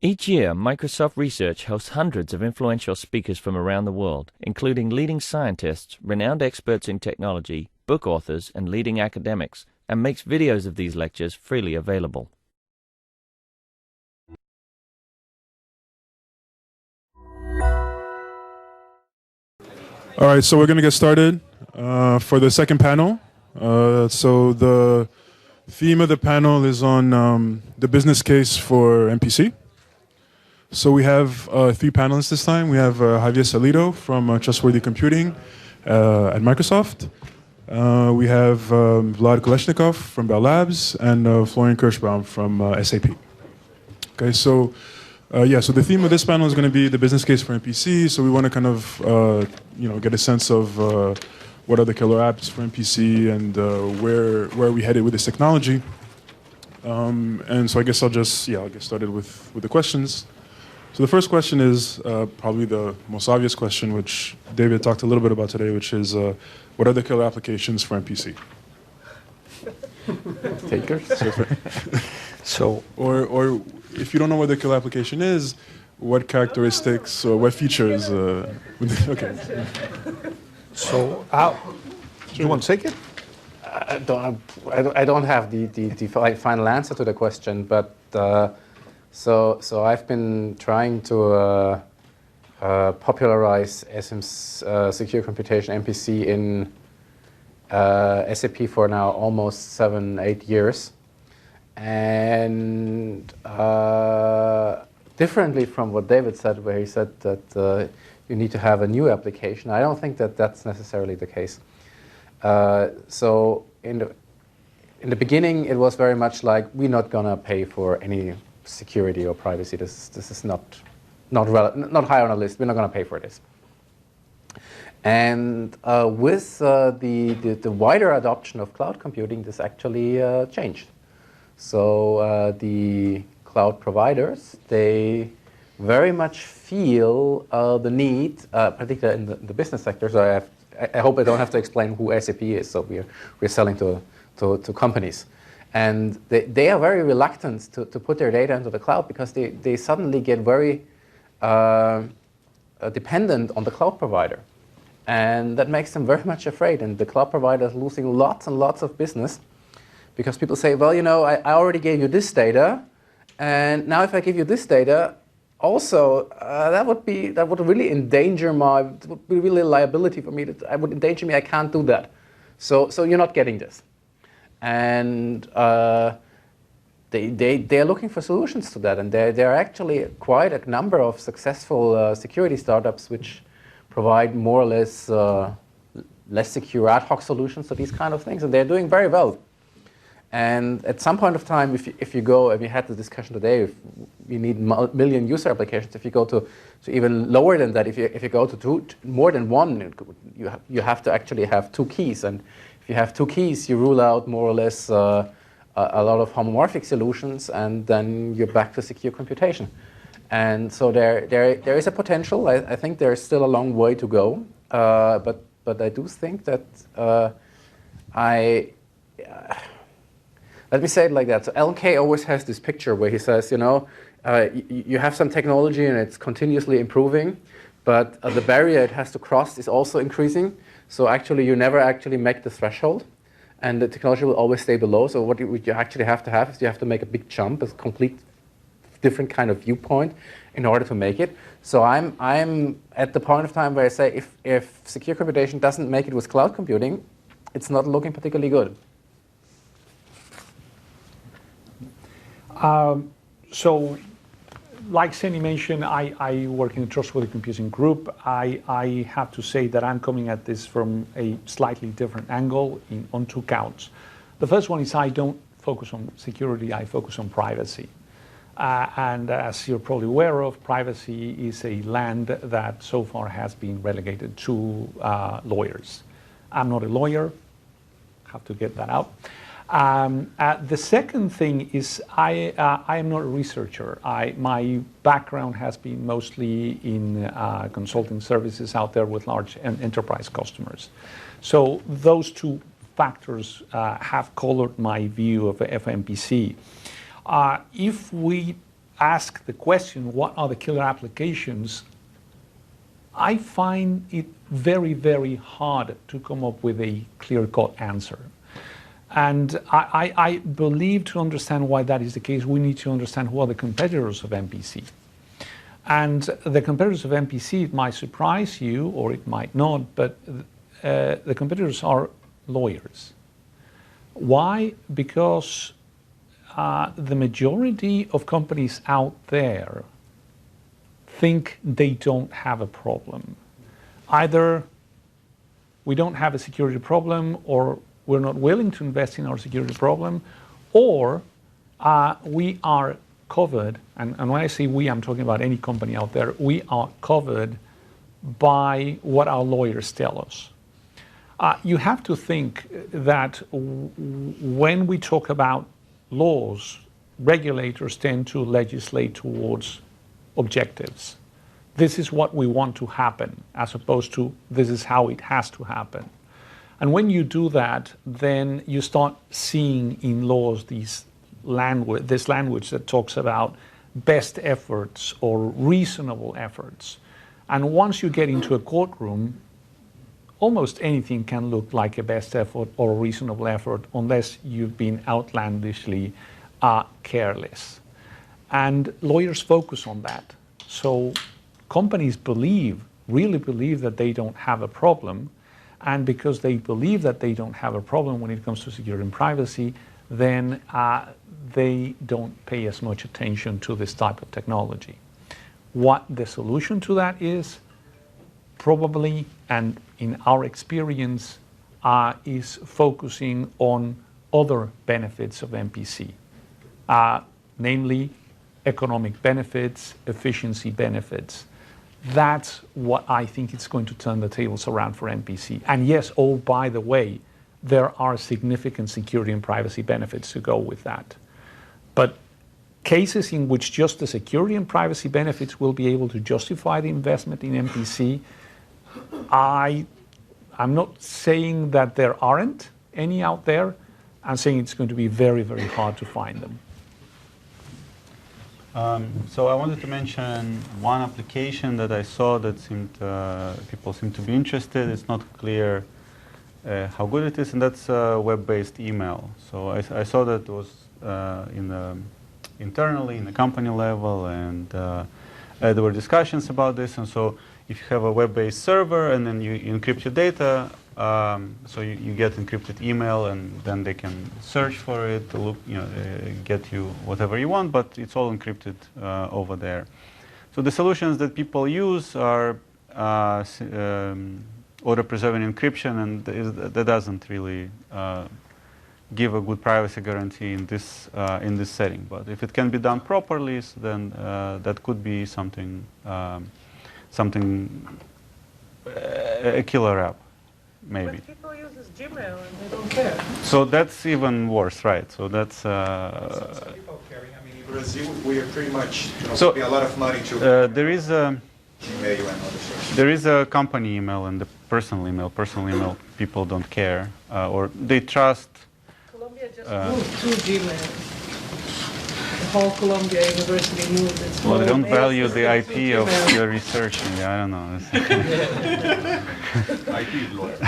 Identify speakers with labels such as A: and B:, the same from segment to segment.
A: Each year, Microsoft Research hosts hundreds of influential speakers from around the world, including leading scientists, renowned experts in technology, book authors, and leading academics, and makes videos of these lectures freely available.
B: All right, so we're going to get started for the second panel. So the theme of the panel is on the business case for MPC. So we have three panelists this time. We have Javier Salido from Trustworthy Computing at Microsoft. We have Vlad Kolesnikov from Bell Labs and Florian Kirschbaum from SAP. Okay, so so the theme of this panel is going to be the business case for MPC. So we want to kind of get a sense of what are the killer apps for MPC and where are we headed with this technology. And so I guess I'll get started with the questions. So the first question is probably the most obvious question, which David talked a little bit about today, which is what are the killer applications for MPC?
C: Takers?
B: So, or if you don't know what the killer application is, what characteristics or what features? Okay.
C: So, do you want to take it?
D: I don't have the final answer to the question, but so I've been trying to popularize SM's secure computation MPC in SAP for now almost 7-8 years. And differently from what David said, where he said that you need to have a new application, I don't think that that's necessarily the case. So in the beginning, it was very much like we're not gonna pay for any security or privacy. This is not high on the list. We're not gonna pay for this. And with the wider adoption of cloud computing, this actually changed. So the cloud providers, they very much feel the need, particularly in the business sector. So I hope I don't have to explain who SAP is. So we're selling to companies. And they are very reluctant to put their data into the cloud because they suddenly get very dependent on the cloud provider. And that makes them very much afraid. And the cloud provider is losing lots and lots of business because people say, well, I already gave you this data. And now if I give you this data, also, that would really endanger it would be really a liability for me. That would endanger me. I can't do that. So you're not getting this. And they are looking for solutions to that. And there are actually quite a number of successful security startups which provide more or less less secure ad hoc solutions to these kind of things. And they're doing very well. And at some point of time, if you go, and we had the discussion today, if you need million user applications, if you go to even lower than that, if you go to more than one, you have to actually have two keys. And if you have two keys, you rule out more or less a lot of homomorphic solutions, and then you're back to secure computation. And so there is a potential. I think there's still a long way to go, but I do think that let me say it like that. So LK always has this picture where he says, you have some technology and it's continuously improving, but the barrier it has to cross is also increasing. So actually, you never actually make the threshold, and the technology will always stay below. So what you actually have to have is you have to make a big jump, a complete different kind of viewpoint in order to make it. So I'm at the point of time where I say if secure computation doesn't make it with cloud computing, it's not looking particularly good.
C: So, like Sandy mentioned, I work in the Trustworthy Computing group. I have to say that I'm coming at this from a slightly different angle on two counts. The first one is I don't focus on security, I focus on privacy. And as you're probably aware of, privacy is a land that so far has been relegated to lawyers. I'm not a lawyer, have to get that out. The second thing is I am not a researcher. My background has been mostly in consulting services out there with large enterprise customers. So those two factors have colored my view of MPC. If we ask the question, what are the killer applications? I find it very, very hard to come up with a clear-cut answer. And I believe to understand why that is the case, we need to understand who are the competitors of MPC. And the competitors of MPC, it might surprise you or it might not, but the competitors are lawyers. Why? Because the majority of companies out there think they don't have a problem. Either we don't have a security problem, or we're not willing to invest in our security problem, or we are covered, and when I say we, I'm talking about any company out there, we are covered by what our lawyers tell us. You have to think that when we talk about laws, regulators tend to legislate towards objectives. This is what we want to happen, as opposed to this is how it has to happen. And when you do that, then you start seeing in laws this language that talks about best efforts or reasonable efforts. And once you get into a courtroom, almost anything can look like a best effort or a reasonable effort unless you've been outlandishly careless. And lawyers focus on that. So companies really believe that they don't have a problem. And because they believe that they don't have a problem when it comes to security and privacy, then they don't pay as much attention to this type of technology. What the solution to that is, probably, and in our experience, is focusing on other benefits of MPC, namely economic benefits, efficiency benefits. That's what I think is going to turn the tables around for MPC. And yes, oh, by the way, there are significant security and privacy benefits to go with that. But cases in which just the security and privacy benefits will be able to justify the investment in MPC, I'm not saying that there aren't any out there. I'm saying it's going to be very, very hard to find them.
E: So I wanted to mention one application that I saw that people seem to be interested. It's not clear how good it is, and that's web-based email. So I saw that it was internally in the company level, and there were discussions about this. And so if you have a web-based server and then you encrypt your data, so you get encrypted email, and then they can search for it, to look, get you whatever you want, but it's all encrypted over there. So the solutions that people use are auto-preserving encryption, and that doesn't really give a good privacy guarantee in this setting. But if it can be done properly, so then that could be something a killer app. Maybe.
F: But people use Gmail and they don't care.
E: So that's even worse, right? So that's.
G: Some people carry. I mean, in Brazil, we are pretty much
E: so
G: pay a lot of money to.
E: There is a.
G: Email and other sources.
E: There is a company email and the personal email. Personal email, people don't care, or they trust.
F: Columbia just moved to Gmail. The whole Columbia University moved its
E: Well, they don't
F: mail
E: value the
F: system to
E: IP of
F: Gmail.
E: your researching. I don't know.
G: IP is lawyer.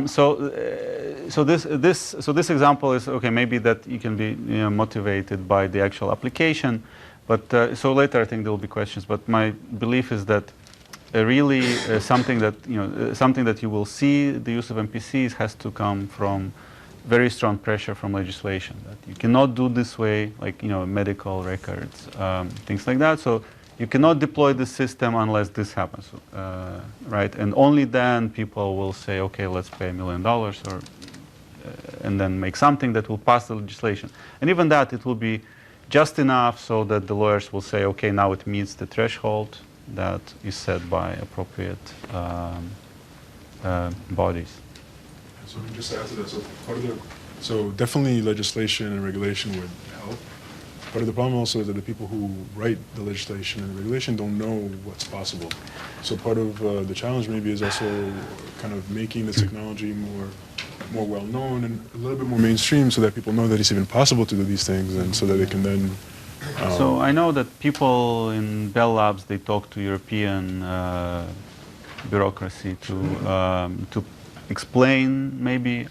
E: So this example is okay. Maybe that you can be motivated by the actual application, but so later I think there will be questions. But my belief is that really something that you will see the use of MPCs has to come from very strong pressure from legislation that you cannot do this way, like medical records, things like that. So you cannot deploy the system unless this happens, right? And only then people will say, okay, let's pay $1 million, or and then make something that will pass the legislation. And even that, it will be just enough so that the lawyers will say, okay, now it meets the threshold that is set by appropriate bodies.
B: So just to add to that, so definitely legislation and regulation would help. Part of the problem also is that the people who write the legislation and regulation don't know what's possible. So part of the challenge maybe is also kind of making the technology more well known and a little bit more mainstream, so that people know that it's even possible to do these things, and so that they can then
E: So I know that people in Bell Labs, they talk to European bureaucracy to explain maybe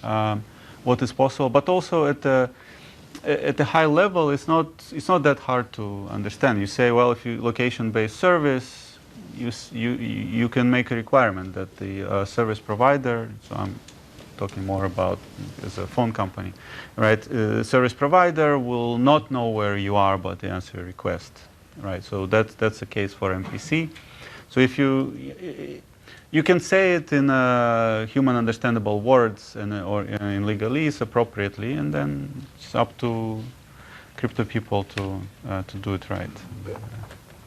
E: what is possible, but also at a high level, it's not that hard to understand. You say, well, if you location-based service, you can make a requirement that the service provider. So I'm talking more about as a phone company, right? Service provider will not know where you are, but they answer a request, right? So that's the case for MPC. So if you can say it in human understandable words or in legalese appropriately, and then it's up to crypto people to do it right.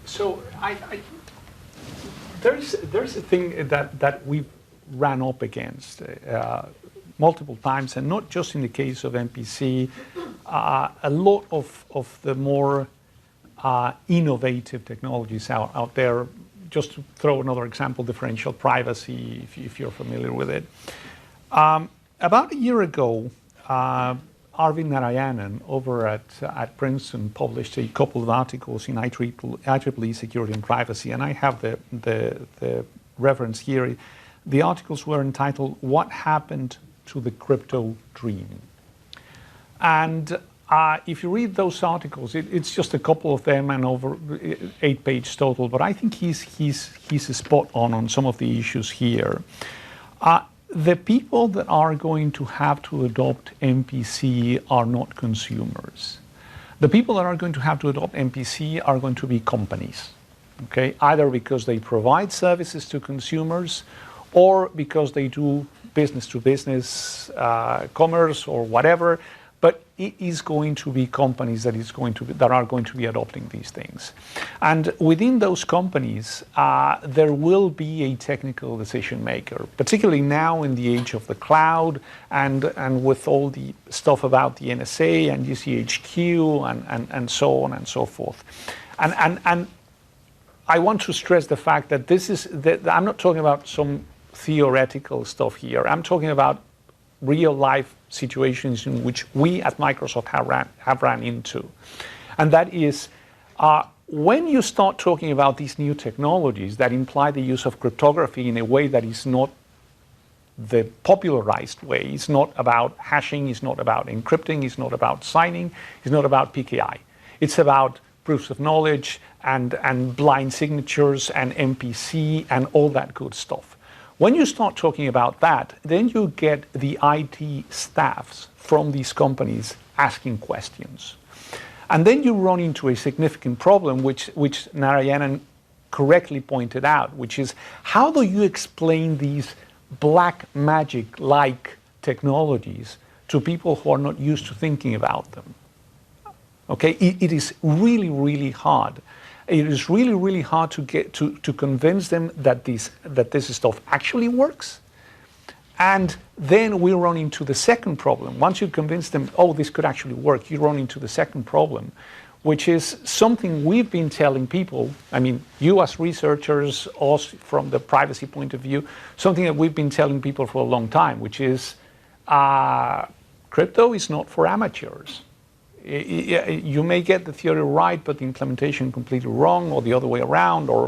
C: So there's a thing that we ran up against multiple times, and not just in the case of MPC. A lot of the more innovative technologies out there. Just to throw another example, differential privacy, if you're familiar with it. About a year ago, Arvind Narayanan over at Princeton published a couple of articles in IEEE Security and Privacy, and I have the reference here. The articles were entitled, "What Happened to the Crypto Dream?" And if you read those articles, it's just a couple of them and over 8 pages total, but I think he's spot on some of the issues here. The people that are going to have to adopt MPC are not consumers. The people that are going to have to adopt MPC are going to be companies, okay? Either because they provide services to consumers or because they do business-to-business commerce or whatever. But it is going to be companies that are going to be adopting these things. And within those companies, there will be a technical decision maker, particularly now in the age of the cloud and with all the stuff about the NSA and GCHQ and so on and so forth. And I want to stress the fact that I'm not talking about some theoretical stuff here. I'm talking about real life situations in which we at Microsoft have ran into. And that is, when you start talking about these new technologies that imply the use of cryptography in a way that is not the popularized way, it's not about hashing, it's not about encrypting, it's not about signing, it's not about PKI. It's about proofs of knowledge and blind signatures and MPC and all that good stuff. When you start talking about that, then you get the IT staffs from these companies asking questions. And then you run into a significant problem, which Narayanan correctly pointed out, which is how do you explain these black magic-like technologies to people who are not used to thinking about them? Okay, it is really, really hard. It is really, really hard to get to convince them that this stuff actually works. And then we run into the second problem. Once you convince them, oh, this could actually work, you run into the second problem, which is something we've been telling people. I mean, you as researchers, us from the privacy point of view, something that we've been telling people for a long time, which is crypto is not for amateurs. You may get the theory right, but the implementation completely wrong, or the other way around, or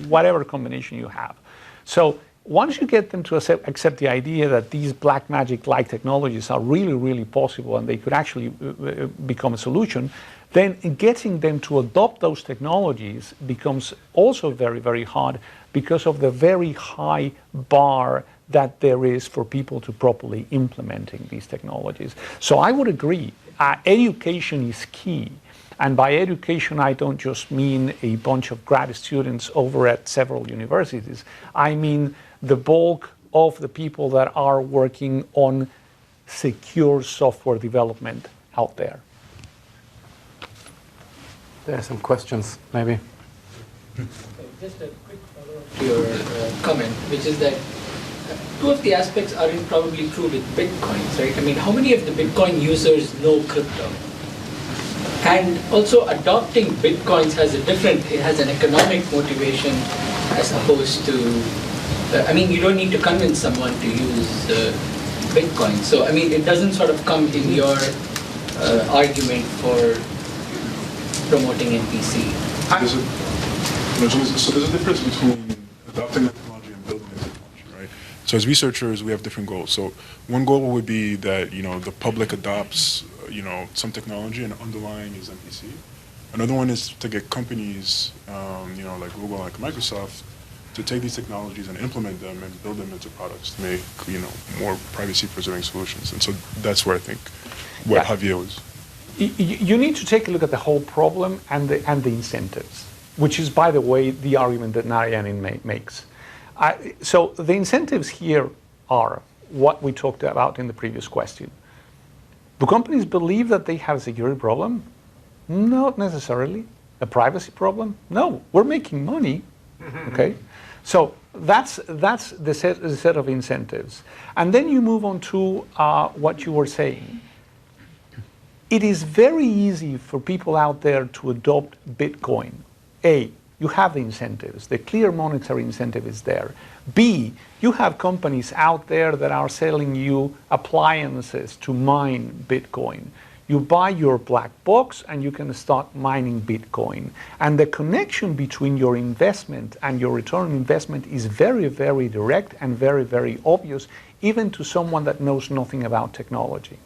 C: whatever combination you have. So once you get them to accept the idea that these black magic-like technologies are really, really possible and they could actually become a solution, then getting them to adopt those technologies becomes also very, very hard because of the very high bar that there is for people to properly implementing these technologies. So I would agree. Education is key. And by education, I don't just mean a bunch of grad students over at several universities. I mean the bulk of the people that are working on secure software development out there.
D: There are some questions, maybe.
H: Just a quick follow-up to your comment, which is that two of the aspects are probably true with Bitcoins, right? I mean, how many of the Bitcoin users know crypto? And also adopting Bitcoins it has an economic motivation as opposed to, I mean, you don't need to convince someone to use Bitcoin. So, I mean, it doesn't sort of come in your argument for promoting MPC?
B: So there's a difference between adopting the technology and building the technology, right? So as researchers, we have different goals. So one goal would be that, the public adopts, some technology, and underlying is MPC. Another one is to get companies, like Google, like Microsoft, to take these technologies and implement them and build them into products to make, more privacy-preserving solutions. And so that's where I think what Javier was.
C: You need to take a look at the whole problem and the incentives, which is, by the way, the argument that Narayanan makes. So the incentives here are what we talked about in the previous question. Do companies believe that they have a security problem? Not necessarily. A privacy problem? No. We're making money. Okay. So that's the set of incentives. And then you move on to what you were saying. It is very easy for people out there to adopt Bitcoin. A, you have the incentives. The clear monetary incentive is there. B, you have companies out there that are selling you appliances to mine Bitcoin. You buy your black box and you can start mining Bitcoin. And the connection between your investment and your return on investment is very, very direct and very, very obvious, even to someone that knows nothing about technology.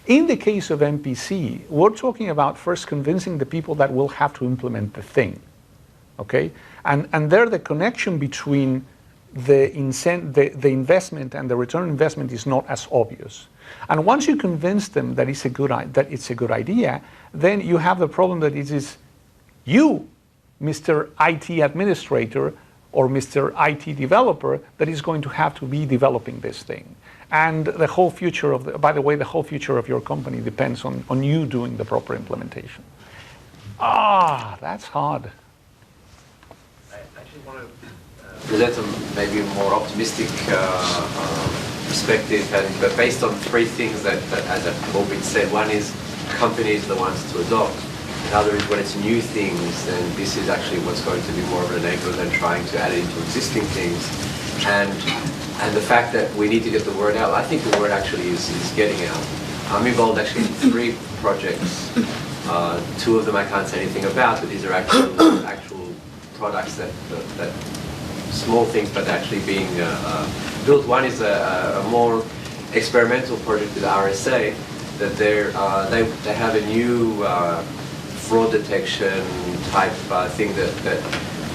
C: In the case of MPC, we're talking about first convincing the people that will have to implement the thing. Okay? And there the connection between the investment and the return on investment is not as obvious. And once you convince them that it's a good idea, then you have the problem that it is you, Mr. IT administrator or Mr. IT developer, that is going to have to be developing this thing. And the whole future of by the way, the whole future of your company depends on you doing the proper implementation. That's hard.
I: I actually want to present maybe a more optimistic perspective, but based on three things that as I've all been said. One is companies are the ones to adopt. Another is when it's new things, then this is actually what's going to be more of an enabler than trying to add it into existing things. And the fact that we need to get the word out, I think the word actually is getting out. I'm involved actually in 3 projects. 2 of them I can't say anything about, but these are actual products that small things, but actually being built. One is a more experimental project with RSA, that they have a new fraud detection type thing that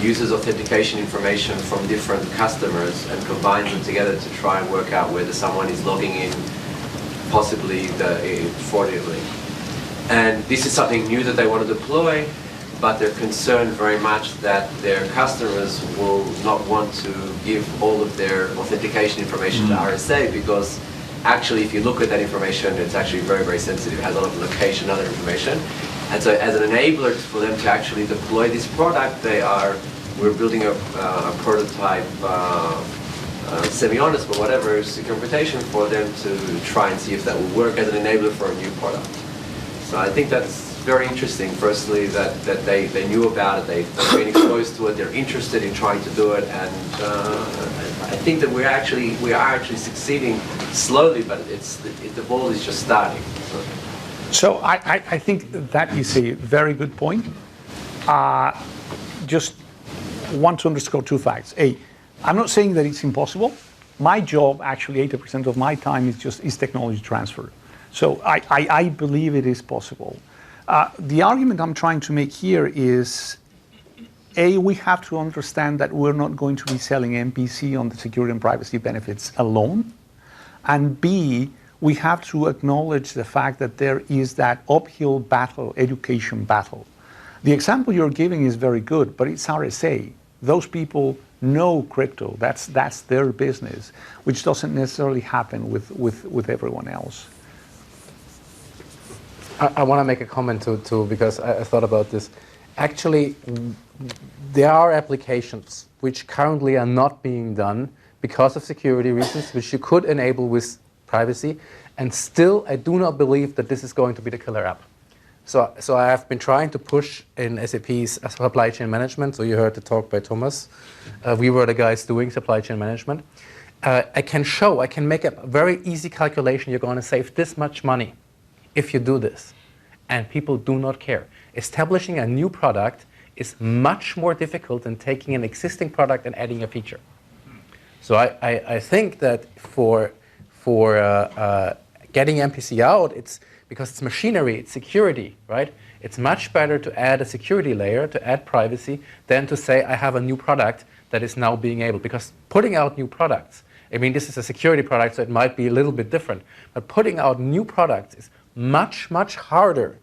I: uses authentication information from different customers and combines them together to try and work out whether someone is logging in possibly fraudulently. And this is something new that they want to deploy, but they're concerned very much that their customers will not want to give all of their authentication information to RSA, because actually if you look at that information, it's actually very, very sensitive. It has a lot of location, other information. And so as an enabler for them to actually deploy this product, we're building a prototype, semi-honest, but whatever, secure implementation for them to try and see if that will work as an enabler for a new product. So I think that's very interesting. Firstly, that they knew about it, they've been exposed to it, they're interested in trying to do it, and I think that we are actually succeeding slowly, but the ball is just starting.
C: So I think that is a very good point. Just want to underscore 2 facts. A, I'm not saying that it's impossible. My job, actually 80% of my time is technology transfer. So I believe it is possible. The argument I'm trying to make here is, A, we have to understand that we're not going to be selling MPC on the security and privacy benefits alone. And B, we have to acknowledge the fact that there is that uphill battle, education battle. The example you're giving is very good, but it's RSA. Those people know crypto. That's their business, which doesn't necessarily happen with everyone else.
D: I want to make a comment too, because I thought about this. Actually, there are applications which currently are not being done because of security reasons, which you could enable with privacy, and still I do not believe that this is going to be the killer app. So I have been trying to push in SAP's supply chain management. So you heard the talk by Thomas. We were the guys doing supply chain management. I can make a very easy calculation. You're going to save this much money if you do this. And people do not care. establishing a new product is much more difficult than taking an existing product and adding a feature. So I think that for getting MPC out, it's because it's machinery, it's security, right? It's much better to add a security layer, to add privacy, than to say I have a new product that is now being able, because putting out new products, I mean, this is a security product, so it might be a little bit different, but putting out new products is much, much harder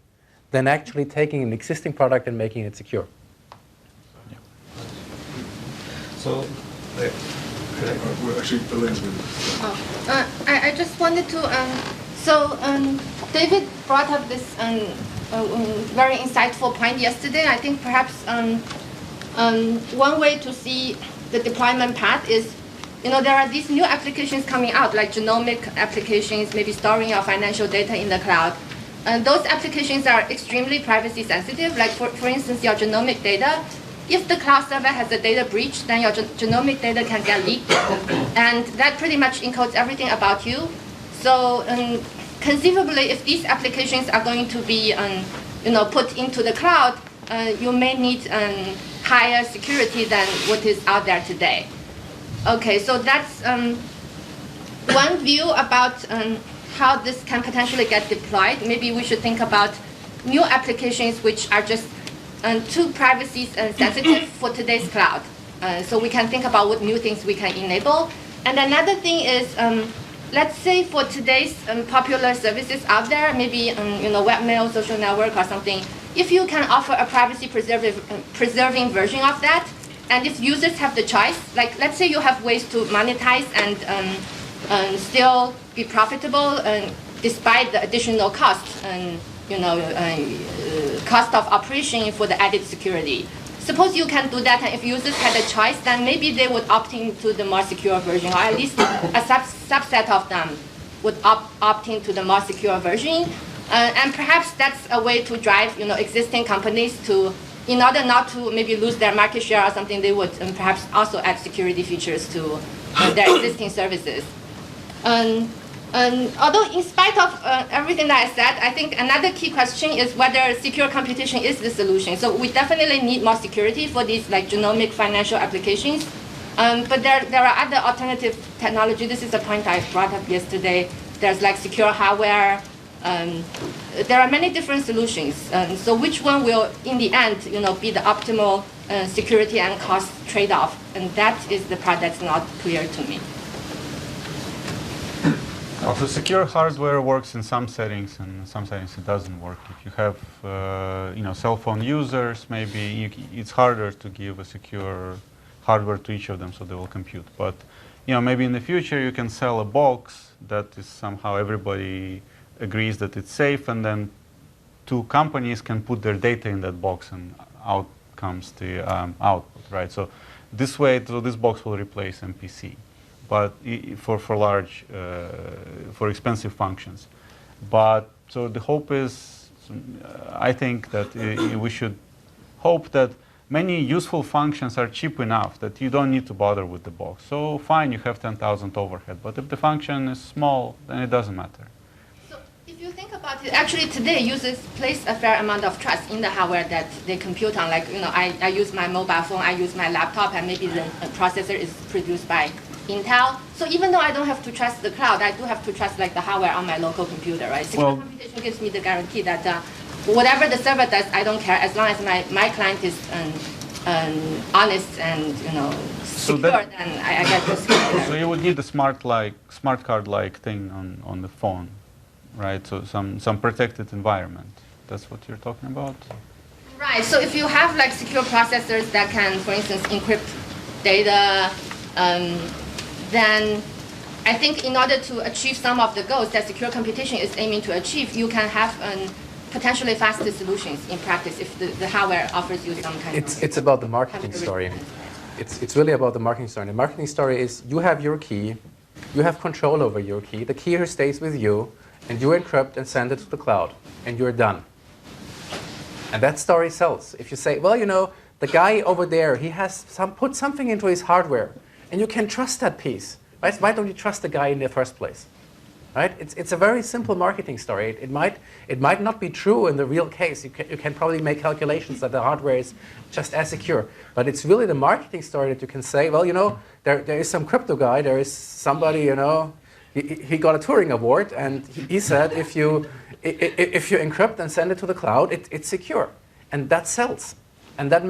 D: than actually taking an existing product and making it secure.
E: Yeah.
J: So,
B: Actually, Elaine's going
K: I just wanted to, David brought up this very insightful point yesterday. I think perhaps one way to see the deployment path is, there are these new applications coming out, like genomic applications, maybe storing your financial data in the cloud. And those applications are extremely privacy sensitive. Like for instance, your genomic data, if the cloud server has a data breach, then your genomic data can get leaked. And that pretty much encodes everything about you. So conceivably, if these applications are going to be put into the cloud, you may need higher security than what is out there today. Okay, so that's one view about how this can potentially get deployed. Maybe we should think about new applications which are just too privacy sensitive for today's cloud. So we can think about what new things we can enable. And another thing is, let's say for today's popular services out there, maybe webmail, social network, or something. If you can offer a privacy preserving version of that, and if users have the choice, like let's say you have ways to monetize and still be profitable, despite the additional cost and cost of operation for the added security. Suppose you can do that, and if users had a choice, then maybe they would opt into the more secure version, or at least a subset of them would opt into the more secure version. And perhaps that's a way to drive existing companies to, in order not to maybe lose their market share or something, they would perhaps also add security features to their existing services. Although in spite of everything that I said, I think another key question is whether secure computation is the solution. So we definitely need more security for these like genomic financial applications. But there are other alternative technology. This is a point I brought up yesterday. There's like secure hardware. There are many different solutions. So which one will, in the end, be the optimal security and cost trade-off? And that is the part that's not clear to me.
E: Also, secure hardware works in some settings, and in some settings it doesn't work. If you have, cell phone users, maybe it's harder to give a secure hardware to each of them, so they will compute. But, maybe in the future you can sell a box that is somehow everybody agrees that it's safe, and then two companies can put their data in that box, and out comes the output, right? So this way, this box will replace MPC. But for large, for expensive functions. But so the hope is, I think that we should hope that many useful functions are cheap enough that you don't need to bother with the box. So fine, you have 10,000 overhead, but if the function is small, then it doesn't matter.
K: So if you think about it, actually today users place a fair amount of trust in the hardware that they compute on. Like, I use my mobile phone, I use my laptop, and maybe the processor is produced by Intel. So even though I don't have to trust the cloud, I do have to trust like the hardware on my local computer, right? Secure computation gives me the guarantee that whatever the server does, I don't care as long as my client is honest and secure. Then I get the secure.
E: So you would need the smart card-like thing on the phone, right? So some protected environment. That's what you're talking about.
K: Right. So if you have like secure processors that can, for instance, encrypt data. Then I think in order to achieve some of the goals that secure computation is aiming to achieve, you can have potentially faster solutions in practice if the hardware offers you some kind of...
D: It's about the marketing story. It's really about the marketing story. The marketing story is you have your key, you have control over your key, the key here stays with you, and you encrypt and send it to the cloud, and you're done. And that story sells. If you say, well, the guy over there, he has put something into his hardware, and you can trust that piece. Right? Why don't you trust the guy in the first place? right? It's a very simple marketing story. It might not be true in the real case. You can probably make calculations that the hardware is just as secure. But it's really the marketing story that you can say, well, you know, there is some crypto guy, there is somebody, you know, he got a Turing Award, and he said if you encrypt and send it to the cloud, it's secure, and that sells. And that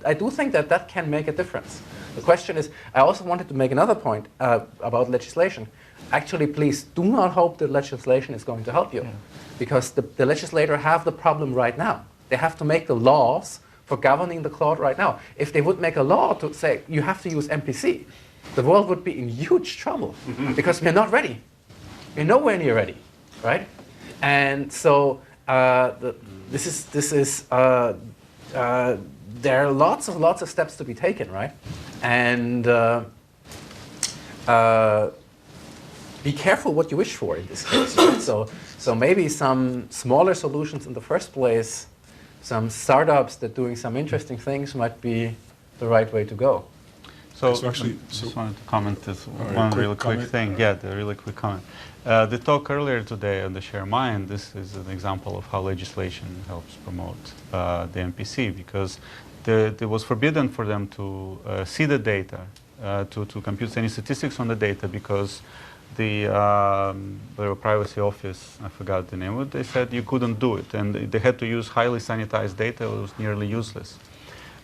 D: I do think that can make a difference. The question is, I also wanted to make another point about legislation. Actually, please do not hope that legislation is going to help you, because the legislator have the problem right now. They have to make the laws for governing the cloud right now. If they would make a law to say you have to use MPC, the world would be in huge trouble because we're not ready. We're nowhere near ready, right? And so there are lots of steps to be taken, right? And be careful what you wish for in this case. Right? So maybe some smaller solutions in the first place, some startups that doing some interesting things might be the right way to go.
E: So actually, just wanted to comment this one really quick thing. Yeah, the really quick comment. The talk earlier today on the Share Mind, this is an example of how legislation helps promote the MPC, because it was forbidden for them to see the data, to compute any statistics on the data, because the privacy office, I forgot the name of it, they said you couldn't do it, and they had to use highly sanitized data. It was nearly useless.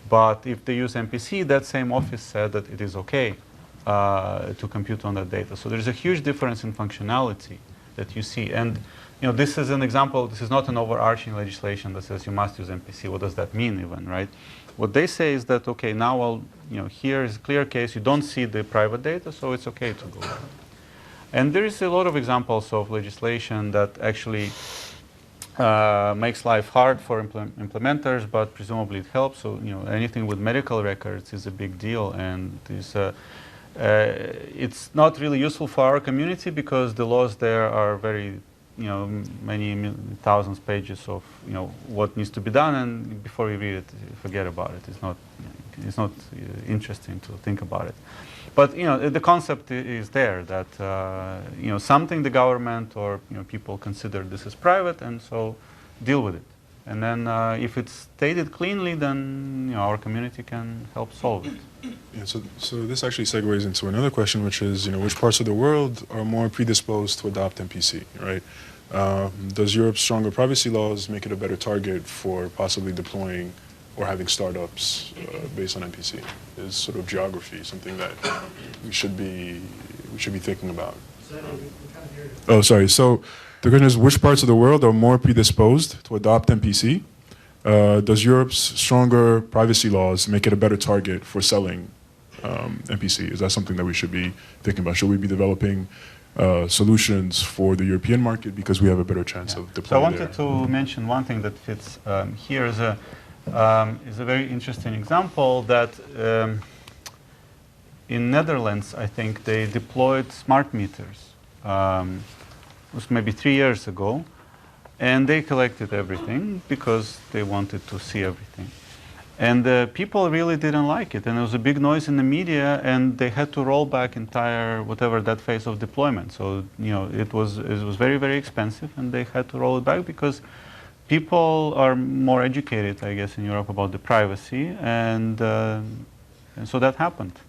E: But if they use MPC, that same office said that it is okay to compute on that data. So there's a huge difference in functionality that you see. And you know, this is an example. This is not an overarching legislation that says you must use MPC. What does that mean even, right? What they say is that, okay, now here is a clear case. You don't see the private data, so it's okay to go. And there is a lot of examples of legislation that actually makes life hard for implementers, but presumably it helps. So anything with medical records is a big deal, and it's not really useful for our community because the laws there are very, many thousands of pages of what needs to be done, and before you read it, forget about it. It's not interesting to think about it. But the concept is there that something the government or people consider this is private, and so deal with it. And then if it's stated cleanly, then our community can help solve it.
B: Yeah, so this actually segues into another question, which is which parts of the world are more predisposed to adopt MPC, right? Does Europe's stronger privacy laws make it a better target for possibly deploying or having startups based on MPC? Is sort of geography something that we should be thinking about? Oh, sorry. So the question is, which parts of the world are more predisposed to adopt MPC? Does Europe's stronger privacy laws make it a better target for selling MPC? Is that something that we should be thinking about? Should we be developing solutions for the European market because we have a better chance of deploying?
E: So I wanted to mention one thing that fits here is a very interesting example that in Netherlands, I think they deployed smart meters. It was maybe 3 years ago, and they collected everything because they wanted to see everything. And people really didn't like it, and there was a big noise in the media, and they had to roll back entire that phase of deployment. So it was very, very expensive, and they had to roll it back because people are more educated, I guess, in Europe about the privacy, and so that happened.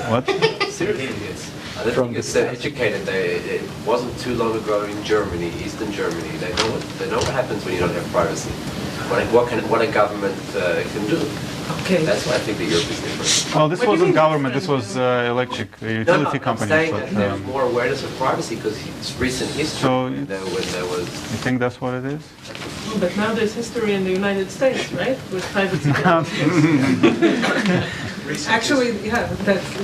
E: What?
I: Seriously, yes. I don't think it's educated. It wasn't too long ago in Germany, Eastern Germany. They know what happens when you don't have privacy. What a government can do.
F: Okay.
I: That's why I think that Europe is different.
E: Well, this wasn't government. This was electric utility companies.
I: I'm saying that there's more awareness of privacy because it's recent history.
E: So
I: when there was.
E: You think that's what it is?
F: But now there's history in the United States, right? With privacy. Actually, yeah.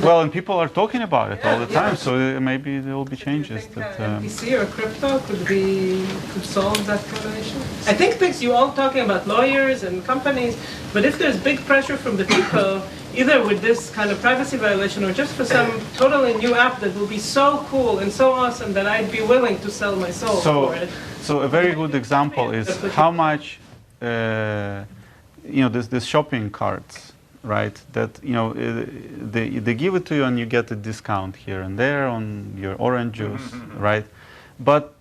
E: Well, and people are talking about it all the time, so maybe there will be changes.
F: That MPC or crypto could solve that kind of issue. I think you all talking about lawyers and companies, but if there's big pressure from the people, either with this kind of privacy violation or just for some totally new app that will be so cool and so awesome that I'd be willing to sell my soul for it.
E: So a very good example is how much, these shopping carts right? That they give it to you and you get a discount here and there on your orange juice, right? But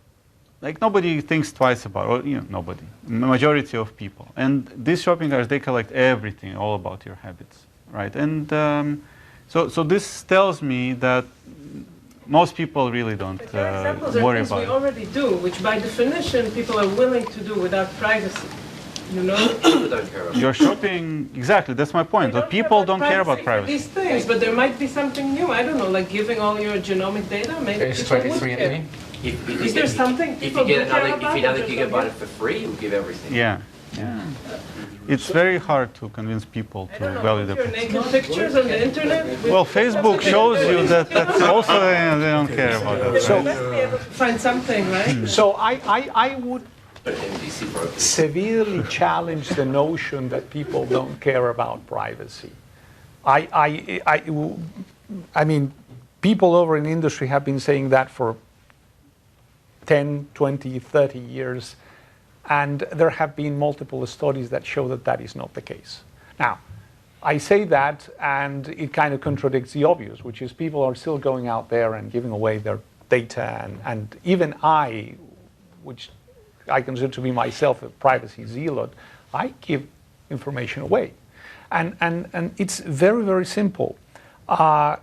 E: like nobody thinks twice about it, or nobody, majority of people. And these shopping carts, they collect everything, all about your habits, right? And so this tells me that most people really don't worry
F: things
E: about
F: we
E: it.
F: already do, which by definition people are willing to do without privacy.
I: People don't care about
E: You're shopping, exactly, that's my point. That people don't care about
F: for
E: privacy.
F: these things, but there might be something new. I don't know, like giving all your genomic data. Maybe
D: It's
F: people would
D: 23
F: care.
I: If
F: there something
I: if
F: people
I: you get
F: do care
I: another,
F: about
I: if another
F: or just
I: gigabyte
F: don't
I: for free, you'll give everything.
E: Yeah. It's very hard to convince people to value
F: Your
E: the.
F: naked pictures on the internet?
E: Well, Facebook shows you that that's also they don't care about that.
F: So
E: right?
F: let's be able to find something, right?
C: So I would
I: But MPC broke it.
C: severely challenge the notion that people don't care about privacy. I mean, people over in the industry have been saying that for 10, 20, 30 years, and there have been multiple studies that show that that is not the case. Now, I say that, and it kind of contradicts the obvious, which is people are still going out there and giving away their data, and even I, which I consider to be myself a privacy zealot, I give information away. And it's very, very simple. A,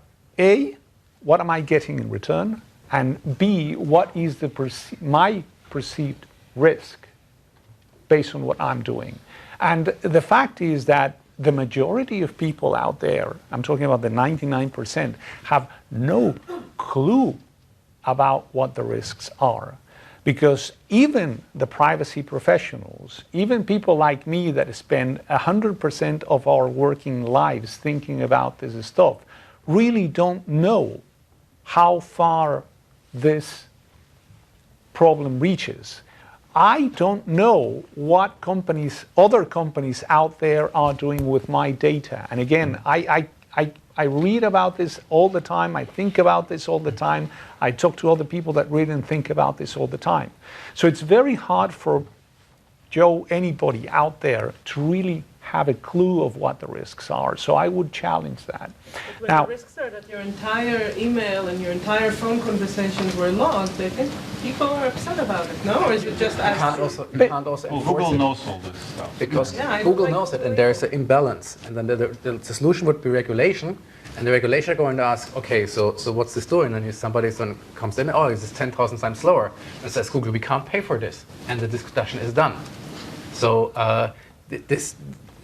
C: what am I getting in return? And B, what is my perceived risk based on what I'm doing? And the fact is that the majority of people out there, I'm talking about the 99%, have no clue about what the risks are. Because even the privacy professionals, even people like me that spend 100% of our working lives thinking about this stuff, really don't know how far this problem reaches. I don't know what other companies out there are doing with my data. And again, I read about this all the time. I think about this all the time. I talk to other people that read and think about this all the time. So it's very hard for Joe, anybody out there, to really have a clue of what the risks are. So I would challenge that.
F: But when
C: Now,
F: the risks are that your entire email and your entire phone conversations were logged, I think people are upset about it, no? Or is it just
D: You
F: us?
D: can't also
E: Well,
D: enforce
E: Google
D: it.
E: knows all this stuff.
D: Because
F: Yeah, I
D: Google
F: like
D: knows it,
F: Google
D: and there's an imbalance. And then the solution would be regulation, and the regulator going to ask, okay, so what's this doing? And if somebody comes in, oh, this is 10,000 times slower, and says, Google, we can't pay for this, and the discussion is done. So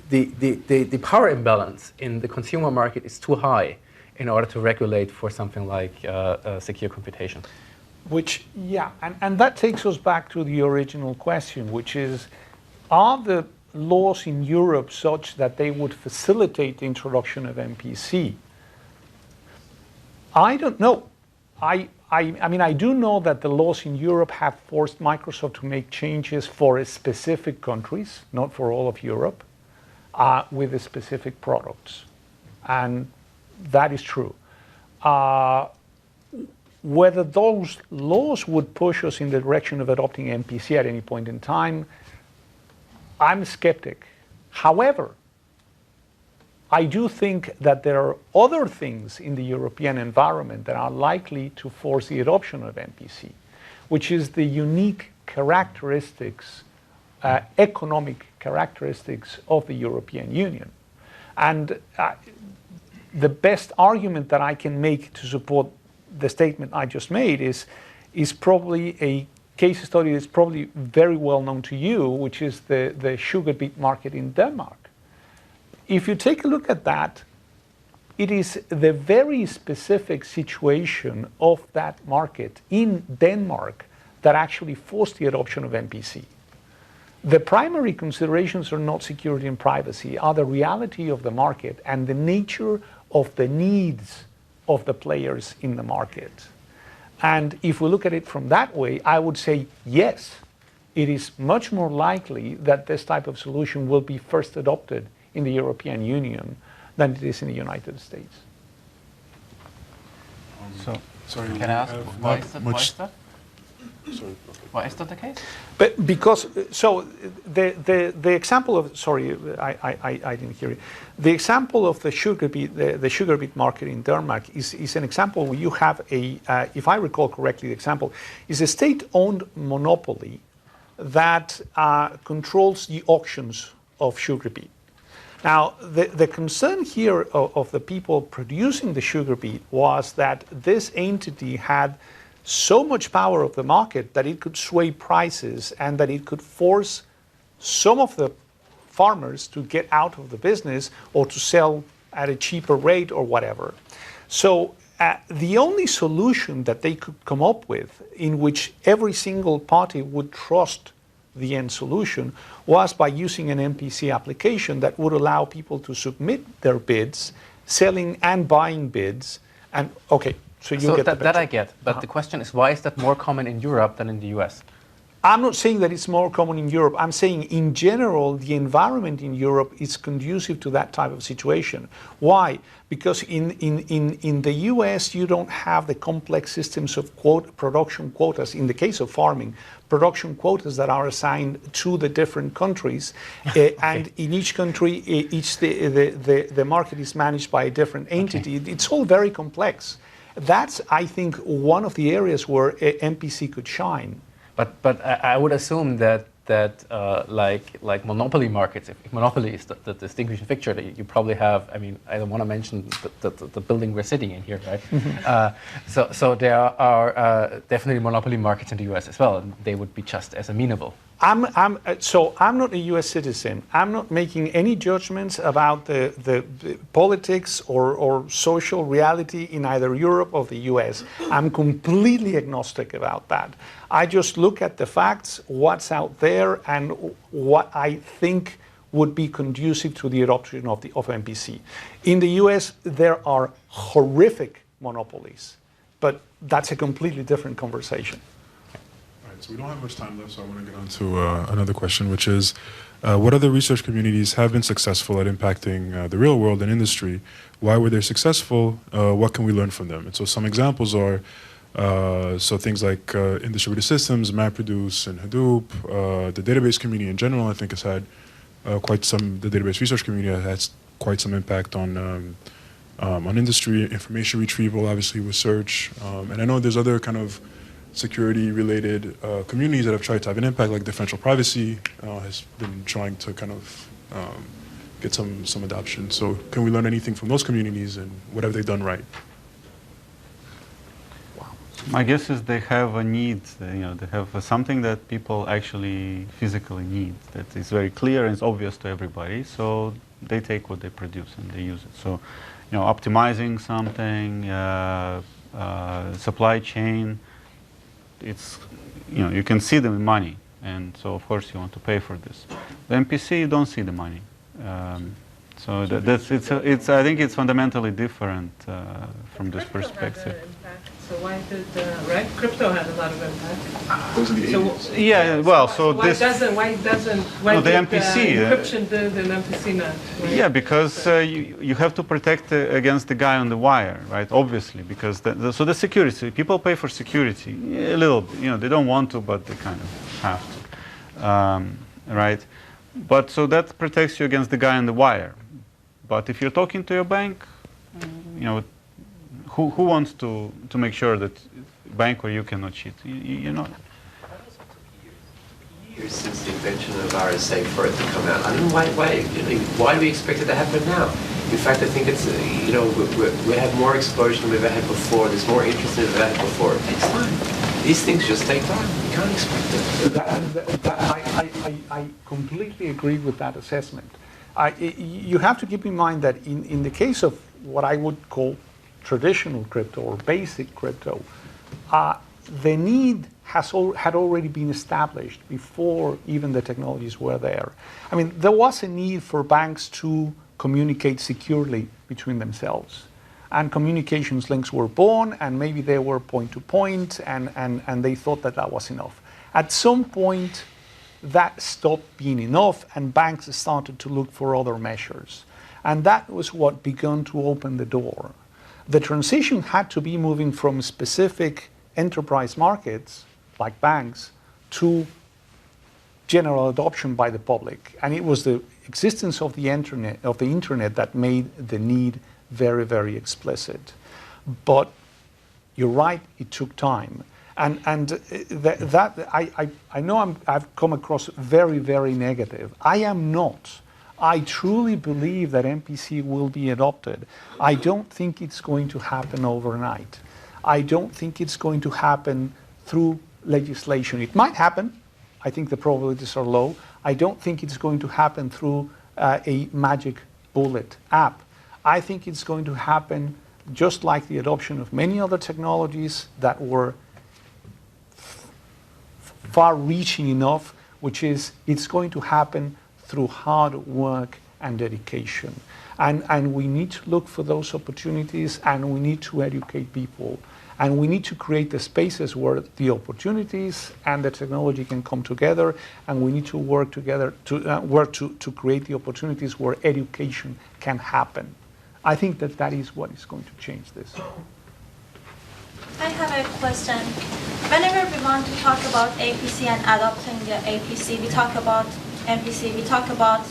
D: the power imbalance in the consumer market is too high in order to regulate for something like secure computation.
C: And that takes us back to the original question, which is, are the laws in Europe such that they would facilitate the introduction of MPC? I don't know. I mean, I do know that the laws in Europe have forced Microsoft to make changes for specific countries, not for all of Europe, with the specific products. And that is true. Whether those laws would push us in the direction of adopting MPC at any point in time, I'm a skeptic. However, I do think that there are other things in the European environment that are likely to force the adoption of MPC, which is the unique characteristics, economic characteristics of the European Union. And the best argument that I can make to support the statement I just made is probably a case study that's probably very well known to you, which is the sugar beet market in Denmark. If you take a look at that, it is the very specific situation of that market in Denmark that actually forced the adoption of MPC. The primary considerations are not security and privacy, are the reality of the market and the nature of the needs of the players in the market. And if we look at it from that way, I would say yes, it is much more likely that this type of solution will be first adopted in the European Union than it is in the United States.
E: So,
B: Sorry,
E: can I ask
B: have
E: why
B: not
E: is that?
B: much- Sorry.
D: Why is that the case?
C: But because, so the example of, sorry, I didn't hear you. The example of the sugar beet market in Denmark is an example where you have a, if I recall correctly, the example is a state-owned monopoly that controls the auctions of sugar beet. Now, the concern here of the people producing the sugar beet was that this entity had so much power of the market that it could sway prices and that it could force some of the farmers to get out of the business or to sell at a cheaper rate or whatever. So the only solution that they could come up with in which every single party would trust the end solution was by using an MPC application that would allow people to submit their bids, selling and buying bids, and okay. So get
D: that I get, but the question is, why is that more common in Europe than in the US?
C: I'm not saying that it's more common in Europe. I'm saying in general, the environment in Europe is conducive to that type of situation. Why? Because in the US, you don't have the complex systems of production quotas. In the case of farming, production quotas that are assigned to the different countries. Okay. And in each country, the market is managed by a different entity. Okay. It's all very complex. That's, I think, one of the areas where MPC could shine.
D: But I would assume that like monopoly markets, if monopoly is the distinguishing feature, that you probably have. I mean, I don't want to mention the building we're sitting in here, right? Mm-hmm. So there are definitely monopoly markets in the U.S. as well, and they would be just as amenable.
C: I'm not a U.S. citizen. I'm not making any judgments about the politics or social reality in either Europe or the U.S. I'm completely agnostic about that. I just look at the facts, what's out there, and what I think would be conducive to the adoption of MPC. In the U.S., there are horrific monopolies, but that's a completely different conversation.
B: So we don't have much time left, so I want to get on to another question, which is, what other research communities have been successful at impacting the real world and industry? Why were they successful? What can we learn from them? And so some examples are, so things like in distributed systems, MapReduce and Hadoop. The database community in general, I think, has had the database research community has quite some impact on industry, information retrieval, obviously with search. And I know there's other kind of security-related communities that have tried to have an impact, like differential privacy has been trying to kind of get some adoption. So can we learn anything from those communities, and what have they done right?
E: My guess is they have a need, they have something that people actually physically need, that is very clear and is obvious to everybody, so they take what they produce and they use it. So, optimizing something, supply chain, it's, you can see the money, and so of course you want to pay for this. The MPC, you don't see the money. So I think it's fundamentally different from this perspective.
F: So why did right? Crypto had a lot of impact.
E: So yeah, well, so
F: why
E: this
F: why
E: the MPC
F: encryption did and MPC not? Right?
E: Yeah, because you have to protect against the guy on the wire, right? Obviously, because so the security, people pay for security a little bit. They don't want to, but they kind of have to, right? But so that protects you against the guy on the wire. But if you're talking to your bank, who wants to make sure that bank or you cannot cheat? You're not.
I: Years since the invention of RSA for it to come out. I don't know why do we expect it to happen now? In fact, I think it's we have more exposure than we've ever had before. There's more interest than we've ever had before. It takes time. These things just take time. You can't expect it.
C: I completely agree with that assessment. You have to keep in mind that in the case of what I would call traditional crypto or basic crypto, the need had already been established before even the technologies were there. I mean, there was a need for banks to communicate securely between themselves. And communications links were born, and maybe they were point-to-point, and they thought that was enough. At some point, that stopped being enough, and banks started to look for other measures. And that was what began to open the door. The transition had to be moving from specific enterprise markets like banks, to general adoption by the public. And it was the existence of the internet that made the need very, very explicit. But you're right, it took time. And I know I've come across very, very negative. I am not. I truly believe that MPC will be adopted. I don't think it's going to happen overnight. I don't think it's going to happen through legislation. It might happen. I think the probabilities are low. I don't think it's going to happen through a magic bullet app. I think it's going to happen just like the adoption of many other technologies that were far-reaching enough, which is it's going to happen through hard work and dedication. And we need to look for those opportunities, and we need to educate people. And we need to create the spaces where the opportunities and the technology can come together, and we need to work together to create the opportunities where education can happen. I think that is what is going to change this.
J: I have a question. Whenever we want to talk about APC and adopting the APC, we talk about MPC, we talk about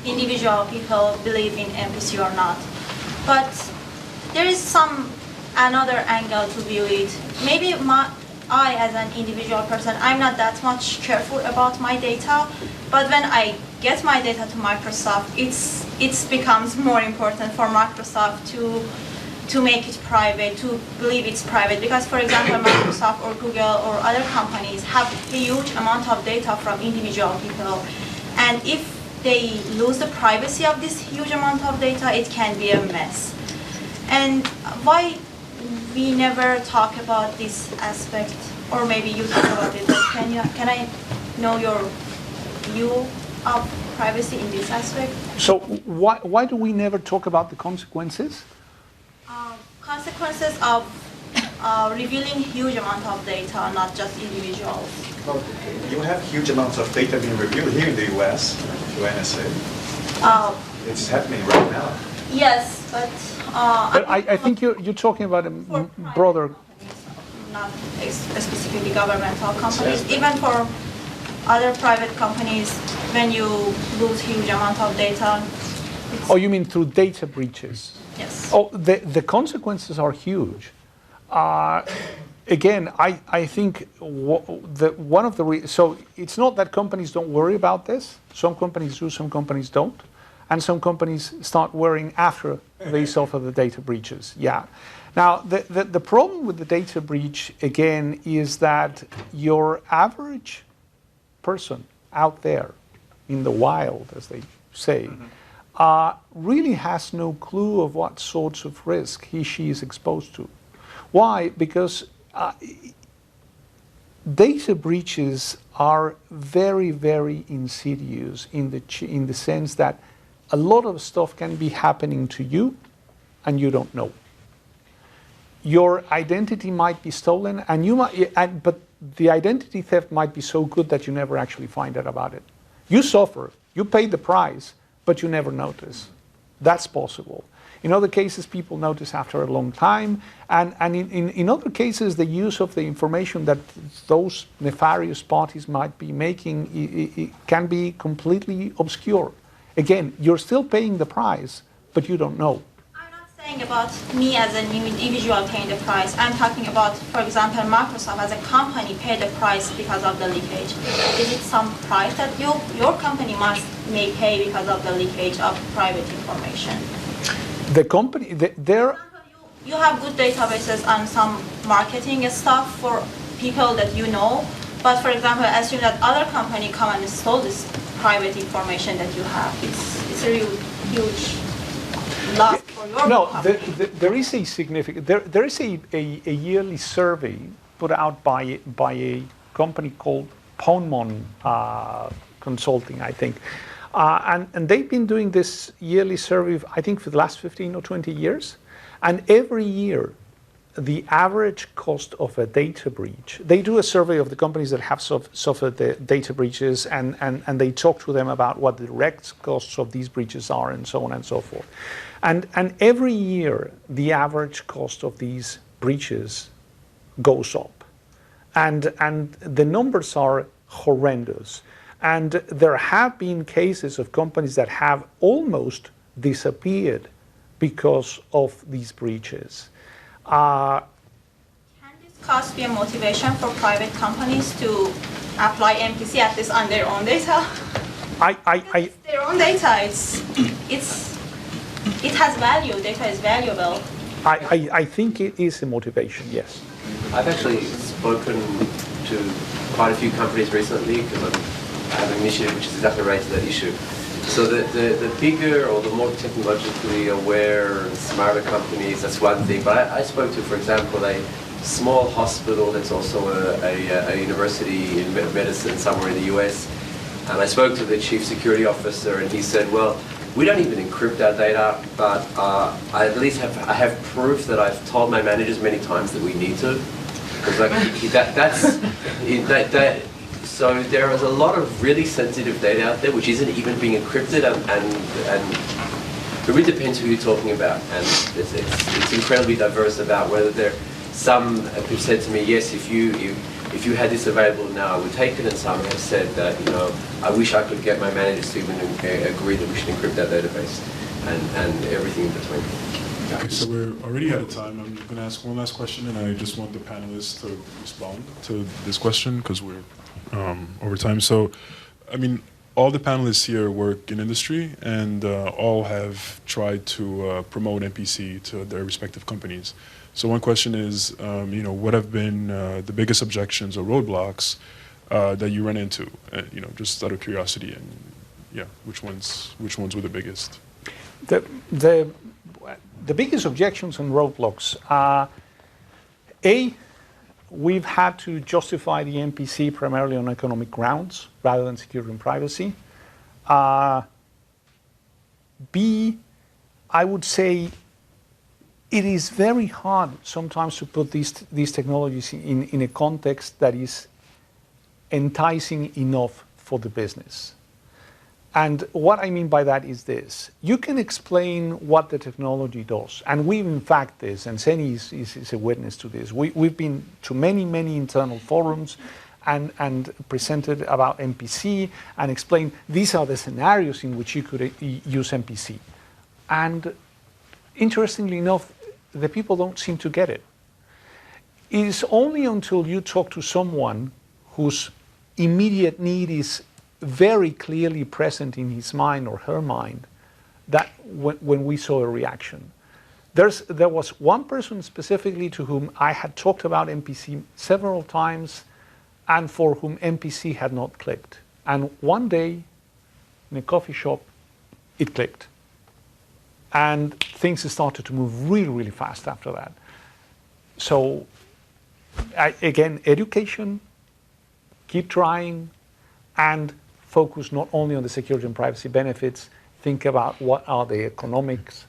J: individual people believe in MPC or not. But there is another angle to view it. Maybe I, as an individual person, I'm not that much careful about my data, but when I get my data to Microsoft, it becomes more important for Microsoft to make it private, to believe it's private. Because, for example, Microsoft or Google or other companies have a huge amount of data from individual people. And if they lose the privacy of this huge amount of data, it can be a mess. And why we never talk about this aspect, or maybe you talk about it, but can I know your view of privacy in this aspect?
C: So why do we never talk about the consequences?
J: Consequences of revealing huge amount of data, not just individuals.
G: Well, you have huge amounts of data being reviewed here in the US through NSA. It's happening right now.
J: Yes, but
C: I think you're talking about a broader.
J: Not specifically governmental companies, even for other private companies, when you lose huge amount of data.
C: Oh, you mean through data breaches?
J: Yes.
C: Oh, the consequences are huge. Again, I think one of the so it's not that companies don't worry about this. Some companies do, some companies don't. And some companies start worrying after they suffer the data breaches. Yeah. Now, the problem with the data breach, again, is that your average person out there in the wild, as they say, really has no clue of what sorts of risk she is exposed to. Why? Because data breaches are very, very insidious in the sense that a lot of stuff can be happening to you and you don't know. Your identity might be stolen, but the identity theft might be so good that you never actually find out about it. You suffer, you pay the price, but you never notice. That's possible. In other cases, people notice after a long time, and in other cases, the use of the information that those nefarious parties might be making it can be completely obscure. Again, you're still paying the price, but you don't know.
J: I'm not saying about me as an individual paying the price. I'm talking about, for example, Microsoft as a company paid the price because of the leakage. Is it some price that your company may pay because of the leakage of private information?
C: The company,
J: you have good databases on some marketing stuff for people that you know, but for example, assume that other company come and stole this private information that you have. It's a real huge loss for your company.
C: There is a significant, there is a yearly survey put out by a company called Ponemon Consulting, I think. And they've been doing this yearly survey, I think, for the last 15 or 20 years. And every year, the average cost of a data breach, they do a survey of the companies that have suffered the data breaches, and they talk to them about what the direct costs of these breaches are, and so on and so forth. And every year, the average cost of these breaches goes up. And the numbers are horrendous. And there have been cases of companies that have almost disappeared because of these breaches.
J: Can this cost be a motivation for private companies to apply MPC at least on their own data? It's their own data. It has value. Data is valuable.
C: I think it is a motivation, yes.
I: I've actually spoken to quite a few companies recently because I have an initiative which is exactly related to that issue. So the bigger or the more technologically aware and smarter companies, that's one thing. But I spoke to, for example, a small hospital that's also a university in medicine somewhere in the US. And I spoke to the chief security officer and he said, well, we don't even encrypt our data, but I at least have proof that I've told my managers many times that we need to. Because so there is a lot of really sensitive data out there which isn't even being encrypted, and it really depends who you're talking about. And it's incredibly diverse about whether there. Some have said to me, yes, if you had this available now, I would take it, and some have said that, I wish I could get my managers to even agree that we should encrypt our database, and everything in between.
B: Okay, so we're already out of time. I'm going to ask one last question, and I just want the panelists to respond to this question because we're over time. So, I mean, all the panelists here work in industry, and all have tried to promote MPC to their respective companies. So one question is, what have been the biggest objections or roadblocks that you run into? Just out of curiosity, and yeah, which ones were the biggest?
C: The biggest objections and roadblocks are, we've had to justify the MPC primarily on economic grounds rather than security and privacy. B, I would say it is very hard sometimes to put these technologies in a context that is enticing enough for the business. And what I mean by that is this. You can explain what the technology does. And we've in fact this, and Seni is a witness to this. We've been to many, many internal forums and presented about MPC and explained these are the scenarios in which you could use MPC. And interestingly enough, the people don't seem to get it. It is only until you talk to someone whose immediate need is very clearly present in his mind or her mind that when we saw a reaction. There was one person specifically to whom I had talked about MPC several times and for whom MPC had not clicked. And one day in a coffee shop, it clicked. And things started to move really, really fast after that. So again, education, keep trying, and focus not only on the security and privacy benefits, think about what are the economics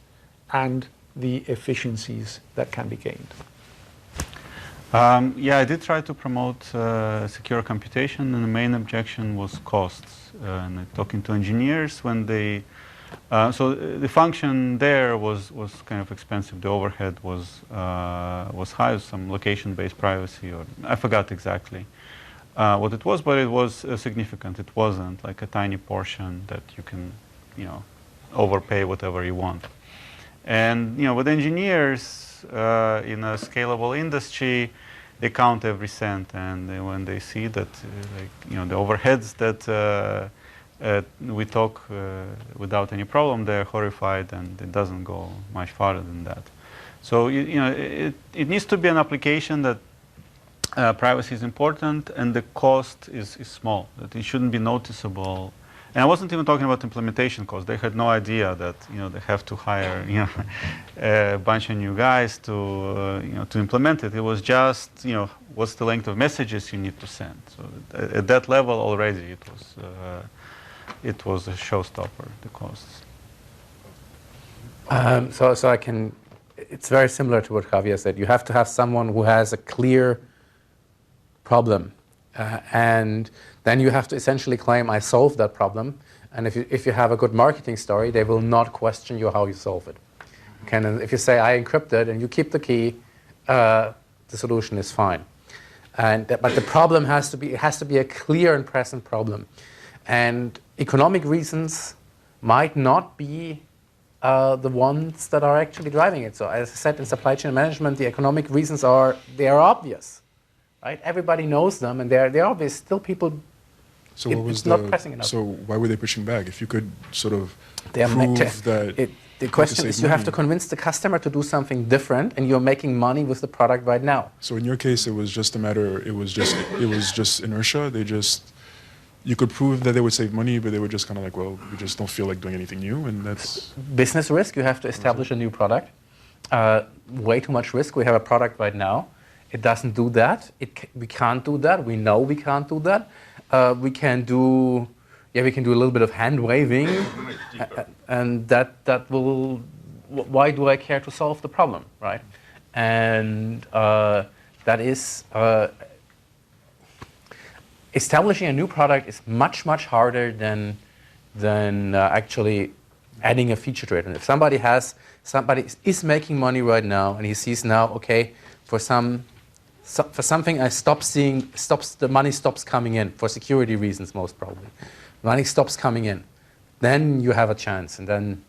C: and the efficiencies that can be gained.
E: Yeah, I did try to promote secure computation, and the main objection was costs. And talking to engineers when they, so the function there was kind of expensive. The overhead was high, some location-based privacy, or I forgot exactly what it was, but it was significant. It wasn't like a tiny portion that you can, overpay whatever you want. And with engineers in a scalable industry, they count every cent, and when they see that, the overheads that we talk without any problem, they're horrified, and it doesn't go much farther than that. So it needs to be an application that privacy is important and the cost is small, that it shouldn't be noticeable. And I wasn't even talking about implementation costs. They had no idea that they have to hire a bunch of new guys to to implement it. It was just what's the length of messages you need to send. So at that level already it was a showstopper, the costs.
D: So I can. It's very similar to what Javier said. You have to have someone who has a clear problem, and then you have to essentially claim, I solved that problem. And if you have a good marketing story, they will not question you how you solve it. Okay, and if you say, I encrypted, and you keep the key, the solution is fine. But the problem has to be a clear and present problem. And economic reasons might not be the ones that are actually driving it. So as I said, in supply chain management, the economic reasons are obvious, right? Everybody knows them, and they're obvious. Still, people,
B: So what was
D: it's not pressing enough.
B: So why were they pushing back? If you could sort of prove that...
D: The question is, you have to convince the customer to do something different, and you're making money with the product right now.
B: So in your case, it was just a matter, it was just inertia. You could prove that they would save money, but they were just kind of like, well, we just don't feel like doing anything new, and that's...
D: Business risk, you have to establish a new product. Way too much risk. We have a product right now. It doesn't do that. We can't do that. We know we can't do that. We can do a little bit of hand waving, and that will... Why do I care to solve the problem, right? And that is... establishing a new product is much, much harder than actually adding a feature to it. And if somebody is making money right now, and he sees now, okay, for something the money stops coming in, for security reasons most probably. Money stops coming in. Then you have a chance, and then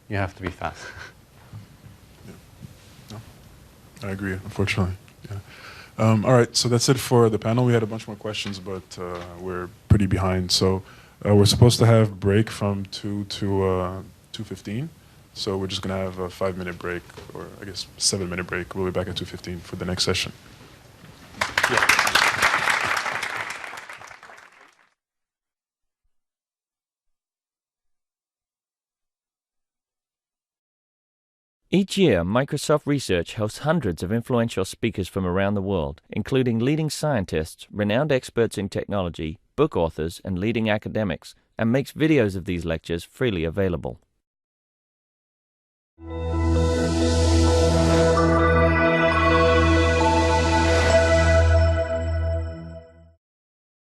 D: you have to be fast.
B: Yeah. No, I agree, unfortunately. Yeah. All right, so that's it for the panel. We had a bunch more questions, but we're pretty behind. So we're supposed to have break from 2 to 2:15. So we're just going to have a 5-minute break, or I guess 7-minute break. We'll be back at 2:15 for the next session. Yeah.
A: Each year, Microsoft Research hosts hundreds of influential speakers from around the world, including leading scientists, renowned experts in technology, book authors, and leading academics, and makes videos of these lectures freely available.